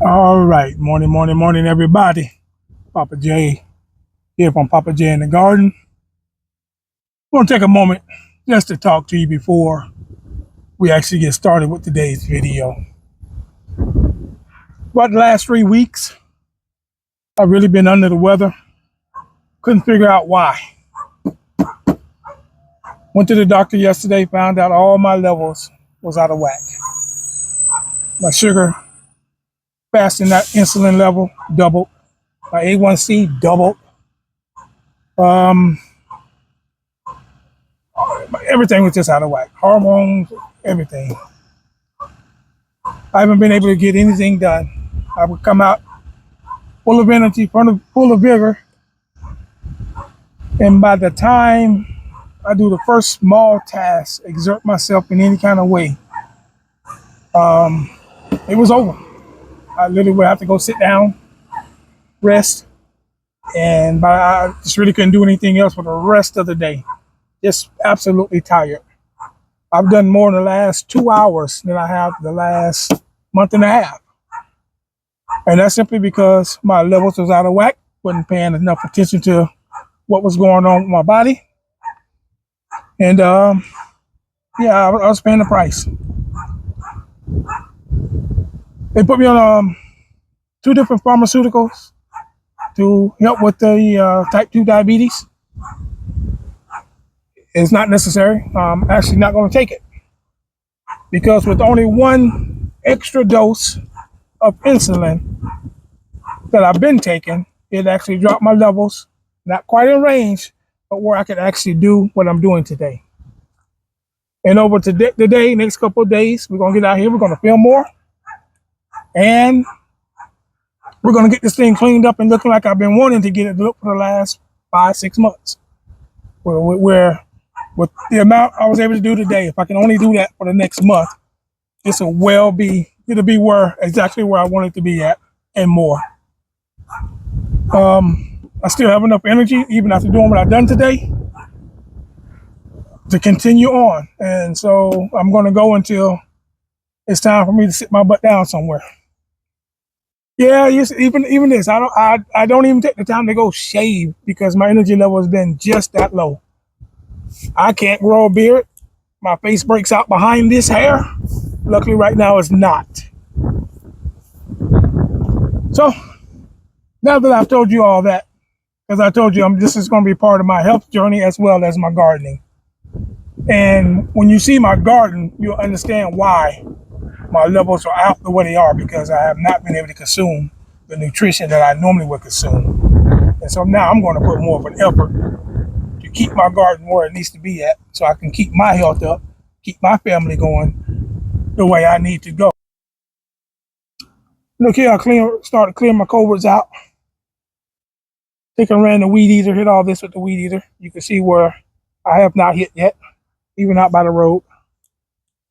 All right, morning, everybody. Papa J here from Papa J in the Garden. I want to take a moment just to talk to you before we actually get started with today's video. About the last 3 weeks, I've really been under the weather. Couldn't figure out why. Went to the doctor yesterday, found out all my levels was out of whack. My sugar, fasting that insulin level doubled. My A1C doubled. Um, Everything was just out of whack. Hormones, everything. I haven't been able to get anything done. I would come out full of energy, full of vigor, and by the time I do the first small task, exert myself in any kind of way, it was over. I literally would have to go sit down, rest, and I just really couldn't do anything else for the rest of the day. Just absolutely tired. I've done more in the last 2 hours than I have the last month and a half. And that's simply because my levels was out of whack, wasn't paying enough attention to what was going on with my body. And yeah, I was paying the price. They put me on 2 different pharmaceuticals to help with the type 2 diabetes. It's not necessary. I'm actually not going to take it because with only one extra dose of insulin that I've been taking, it actually dropped my levels, not quite in range, but where I could actually do what I'm doing today. And over today, next couple of days, we're going to get out here, we're going to film more, and we're going to get this thing cleaned up and looking like I've been wanting to get it look for the last 5-6 months. Where with the amount I was able to do today, if I can only do that for the next month, it'll be exactly where I want it to be at and more. I still have enough energy, even after doing what I've done today, to continue on. And so I'm going to go until it's time for me to sit my butt down somewhere. Yeah, yes, even this. I don't even take the time to go shave because my energy level has been just that low. I can't grow a beard. My face breaks out behind this hair. Luckily right now it's not. So now that I've told you all that, because I told you this is going to be part of my health journey as well as my gardening. And when you see my garden, you'll understand why my levels are out the way they are, because I have not been able to consume the nutrition that I normally would consume. And so now I'm going to put more of an effort to keep my garden where it needs to be at so I can keep my health up, keep my family going the way I need to go. Look here, I started clearing my coverts out. Take and ran the weed eater, hit all this with the weed eater. You can see where I have not hit yet, even out by the road,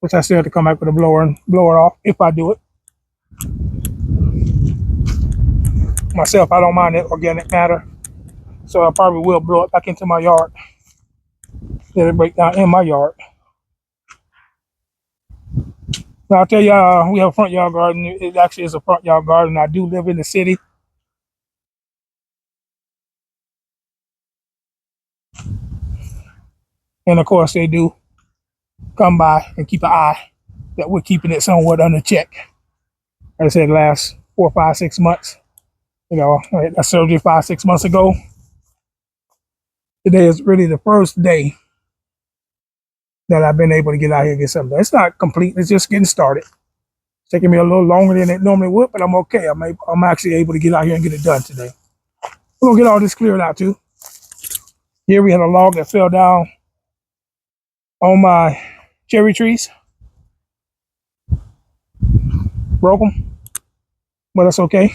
which I still have to come back with a blower and blow it off if I do it. Myself, I don't mind that organic matter, so I probably will blow it back into my yard. Let it break down in my yard. Now, I'll tell you, we have a front yard garden. It actually is a front yard garden. I do live in the city. And of course, they do come by and keep an eye that we're keeping it somewhat under check. Like I said, last 4, 5, 6 months. I had that surgery 5, 6 months ago. Today is really the first day that I've been able to get out here and get something done. It's not complete. It's just getting started. It's taking me a little longer than it normally would, but I'm okay. I'm actually able to get out here and get it done today. We're going to get all this cleared out too. Here we had a log that fell down on my cherry trees. Broke them, but that's okay.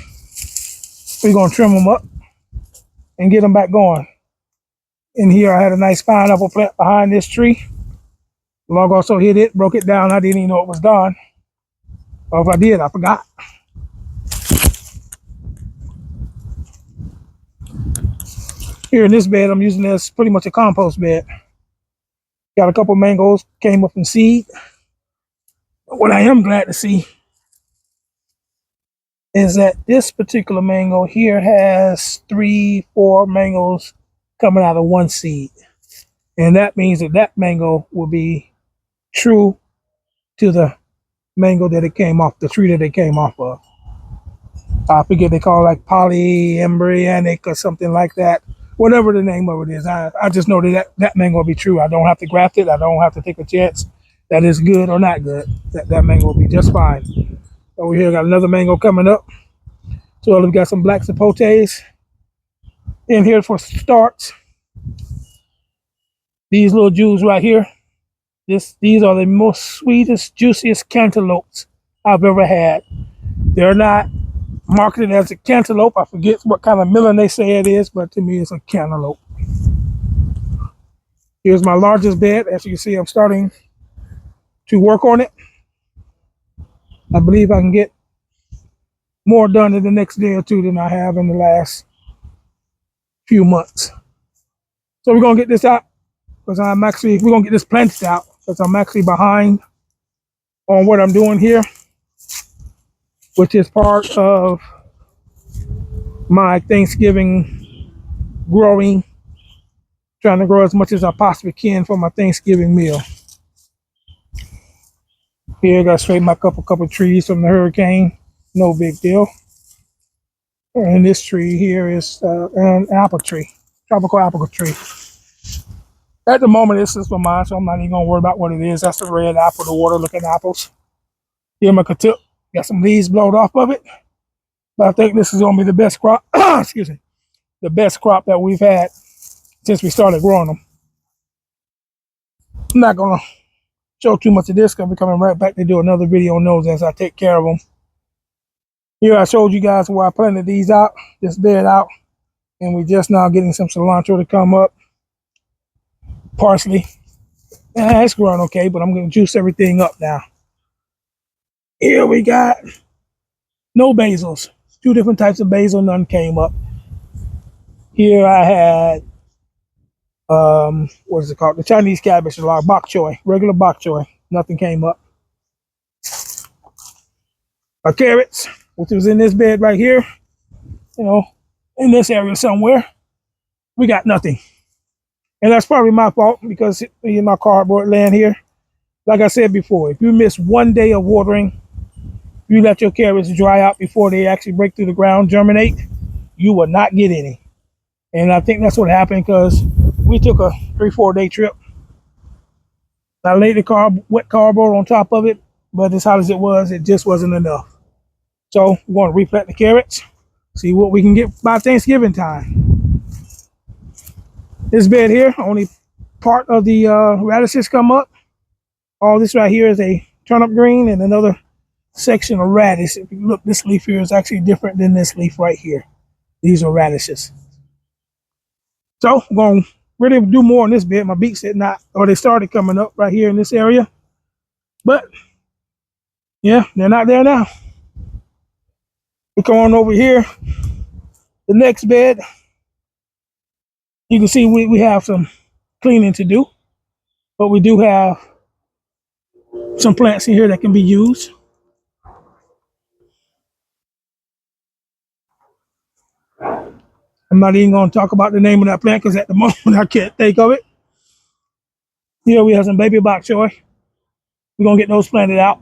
We're going to trim them up and get them back going. In here, I had a nice pineapple plant behind this tree. The log also hit it, broke it down. I didn't even know it was done. Or if I did, I forgot. Here in this bed, I'm using this pretty much a compost bed. Got a couple mangoes, came up in seed. But what I am glad to see is that this particular mango here has 3, 4 mangoes coming out of one seed. And that means that that mango will be true to the mango that it came off, the tree that it came off of. I forget they call it like polyembryonic or something like that. Whatever the name of it is, I just know that mango will be true. I don't have to graft it. I don't have to take a chance that it's good or not good. That mango will be just fine. Over here, got another mango coming up. So we've got some black sapotes in here for starts. These little Jews right here. These are the most sweetest, juiciest cantaloupes I've ever had. They're not marketed as a cantaloupe. I forget what kind of melon they say it is, but to me it's a cantaloupe. Here's my largest bed. As you can see, I'm starting to work on it. I believe I can get more done in the next day or two than I have in the last few months. So we're gonna get this out because we're gonna get this planted out because I'm actually behind on what I'm doing here, which is part of my Thanksgiving growing, trying to grow as much as I possibly can for my Thanksgiving meal. Here, I got to straighten my couple trees from the hurricane. No big deal. And this tree here is an apple tree, tropical apple tree. At the moment, this is for mine, so I'm not even gonna worry about what it is. That's the red apple, the water-looking apples. Here, my katup got some leaves blowed off of it, but I think this is gonna be the best crop. Excuse me, the best crop that we've had since we started growing them. I'm not gonna show too much of this because we're coming right back to do another video on those as I take care of them. Here I showed you guys where I planted these out, this bed out, and we're just now getting some cilantro to come up. Parsley. It's growing okay, but I'm going to juice everything up now. Here we got no basils. 2 different types of basil, none came up. Here I had, what is it called? The Chinese cabbage, bok choy, regular bok choy. Nothing came up. Our carrots, which was in this bed right here, in this area somewhere, we got nothing. And that's probably my fault because in my cardboard land here, like I said before, if you miss one day of watering, you let your carrots dry out before they actually break through the ground, germinate, you will not get any. And I think that's what happened because we took a 3-4 day trip. I laid the wet cardboard on top of it, but as hot as it was, it just wasn't enough. So we're going to replant the carrots, see what we can get by Thanksgiving time. This bed here, only part of the radishes come up. All this right here is a turnip green and another section of radish. If you look, this leaf here is actually different than this leaf right here. These are radishes. So I'm going to really do more on this bed. My beets did not, or they started coming up right here in this area. But yeah, they're not there now. We come on over here, the next bed. You can see we have some cleaning to do, but we do have some plants in here that can be used. I'm not even going to talk about the name of that plant because at the moment I can't think of it. Here we have some baby bok choy. We're going to get those planted out.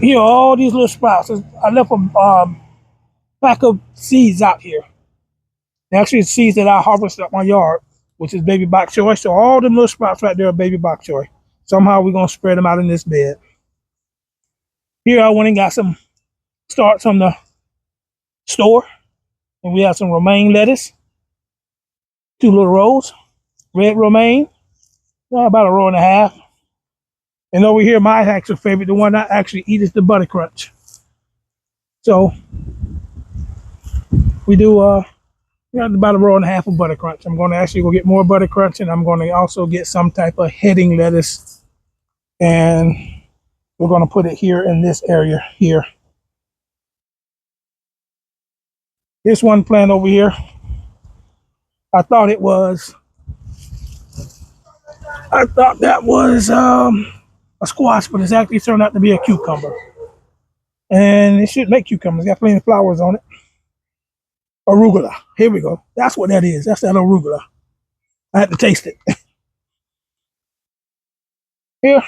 Here are all these little sprouts. I left a pack of seeds out here. Actually, it's seeds that I harvested up my yard, which is baby bok choy. So all them little sprouts right there are baby bok choy. Somehow we're going to spread them out in this bed. Here I went and got some starts from the store. And we have some romaine lettuce. 2 little rows. Red romaine. About a row and a half. And over here, my actual favorite, the one I actually eat, is the butter crunch. So we do about a row and a half of butter crunch. I'm going to actually go get more butter crunch, and I'm going to also get some type of heading lettuce, and we're going to put it here in this area here. This one plant over here, I thought that was a squash, but it's actually turned out to be a cucumber. And it should make cucumbers. Got plenty of flowers on it. Arugula. Here we go. That's what that is. That's that arugula. I had to taste it. Here,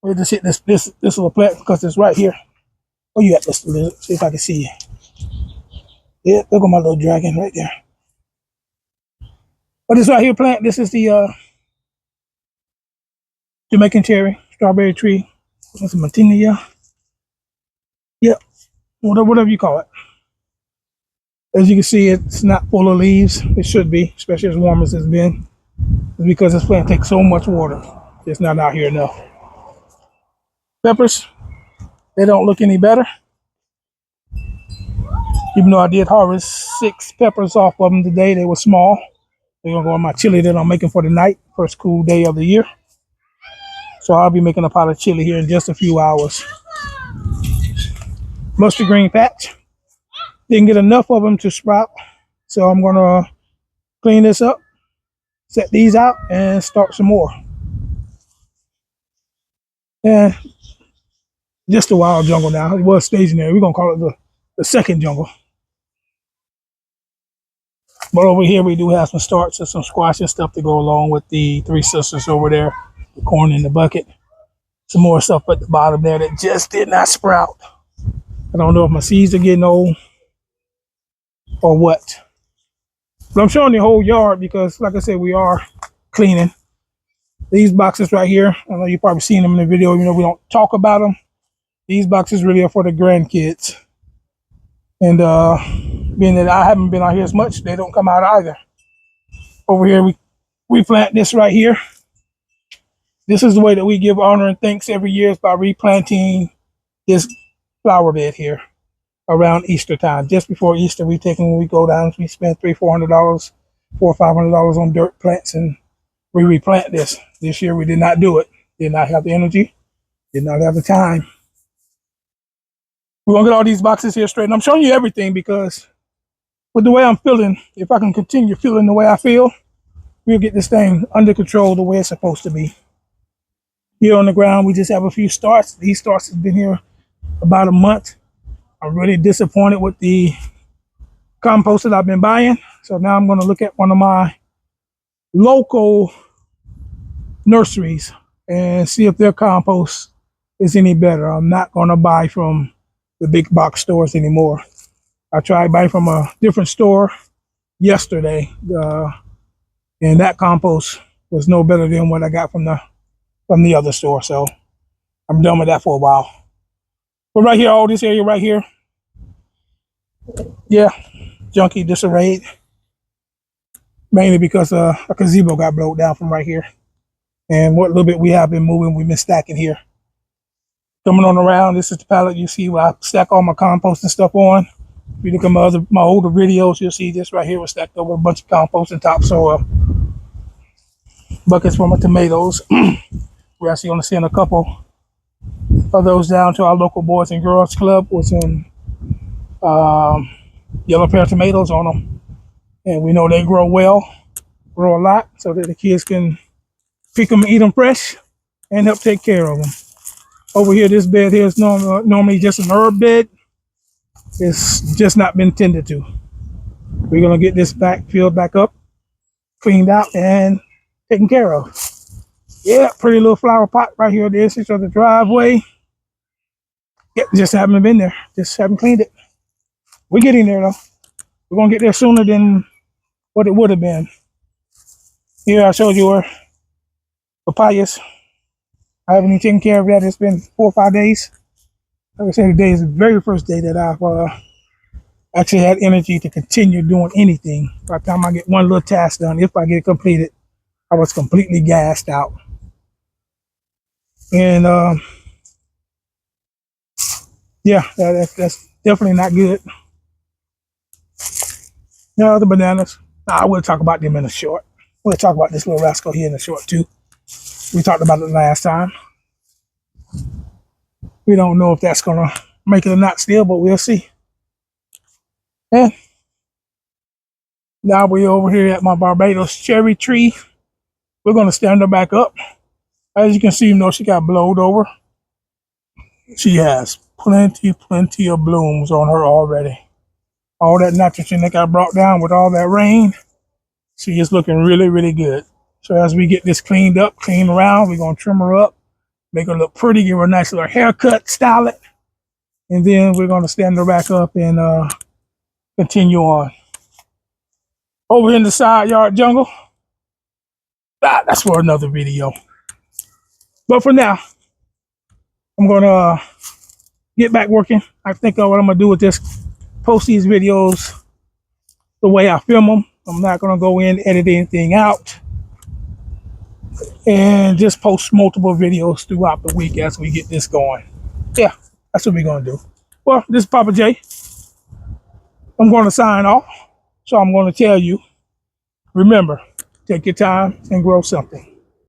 we'll just hit this little plant because it's right here. Oh, you at this? See if I can see you. Yeah, look at my little dragon right there. But this right here plant, this is the Jamaican cherry, strawberry tree. That's a Martinia. Yep, whatever you call it. As you can see, it's not full of leaves. It should be, especially as warm as it's been. It's because this plant takes so much water. It's not out here enough. Peppers, they don't look any better. Even though I did harvest 6 peppers off of them today, they were small. They're gonna go in my chili that I'm making for the night, first cool day of the year. So I'll be making a pot of chili here in just a few hours. Mustard green patch. Didn't get enough of them to sprout. So I'm gonna clean this up, set these out, and start some more. And just a wild jungle now. It was stationary. We're gonna call it the second jungle. But over here we do have some starts and some squash and stuff to go along with the 3 sisters over there. The corn in the bucket. Some more stuff at the bottom there that just did not sprout. I don't know if my seeds are getting old or what. But I'm showing the whole yard because, like I said, we are cleaning. These boxes right here, I know you've probably seen them in the video, even though we don't talk about them. These boxes really are for the grandkids. And being that I haven't been out here as much, they don't come out either. Over here, we plant this right here. This is the way that we give honor and thanks every year, is by replanting this flower bed here around Easter time. Just before Easter, we go down, we spend $300-400, $400 or $500 on dirt plants, and we replant this. This year we did not do it. Did not have the energy. Did not have the time. We're gonna get all these boxes here straight. And I'm showing you everything because with the way I'm feeling, if I can continue feeling the way I feel, we'll get this thing under control the way it's supposed to be. Here on the ground, we just have a few starts. These starts have been here about a month. I'm really disappointed with the compost that I've been buying. So now I'm going to look at one of my local nurseries and see if their compost is any better. I'm not going to buy from the big box stores anymore. I tried buying from a different store yesterday, and that compost was no better than what I got from the other store. So I'm done with that for a while. But right here, all this area right here, yeah, junky, disarrayed. Mainly because a gazebo got blown down from right here. And what little bit we have been moving, we've been stacking here. Coming on around, this is the pallet you see where I stack all my compost and stuff on. If you look at my older videos, you'll see this right here was stacked over a bunch of compost and topsoil. Buckets for my tomatoes. We're actually going to send a couple of those down to our local Boys and Girls Club with some yellow pear tomatoes on them. And we know they grow well, grow a lot, so that the kids can pick them and eat them fresh and help take care of them. Over here, this bed here is normally just an herb bed. It's just not been tended to. We're going to get this filled back up, cleaned out, and taken care of. Yeah, pretty little flower pot right here at the entrance of the driveway. Yep, just haven't been there. Just haven't cleaned it. We're getting there, though. We're going to get there sooner than what it would have been. Here I showed you our papayas. I haven't even taken care of that. It's been 4 or 5 days. Like I said, today is the very first day that I've actually had energy to continue doing anything. By the time I get one little task done, if I get it completed, I was completely gassed out. And yeah, that's definitely not good. Now the bananas, I will talk about them in a short. We'll talk about this little rascal here in a short too. We talked about it last time. We don't know if that's gonna make it or not still, but we'll see. And now we're over here at my Barbados cherry tree. We're gonna stand her back up. As you can see, she got blowed over. She has plenty of blooms on her already. All that nitrogen that got brought down with all that rain, she is looking really good. So as we get this cleaned up, clean around, we're gonna trim her up, make her look pretty, give her a nice little haircut, style it, and then we're gonna stand her back up and continue on. Over in the side yard jungle, that's for another video. But for now, I'm gonna get back working. I think what I'm gonna do is just post these videos the way I film them. I'm not gonna go in, edit anything out, and just post multiple videos throughout the week as we get this going. Yeah, that's what we're gonna do. Well, this is Papa J. I'm gonna sign off. So I'm gonna tell you, remember, take your time and grow something.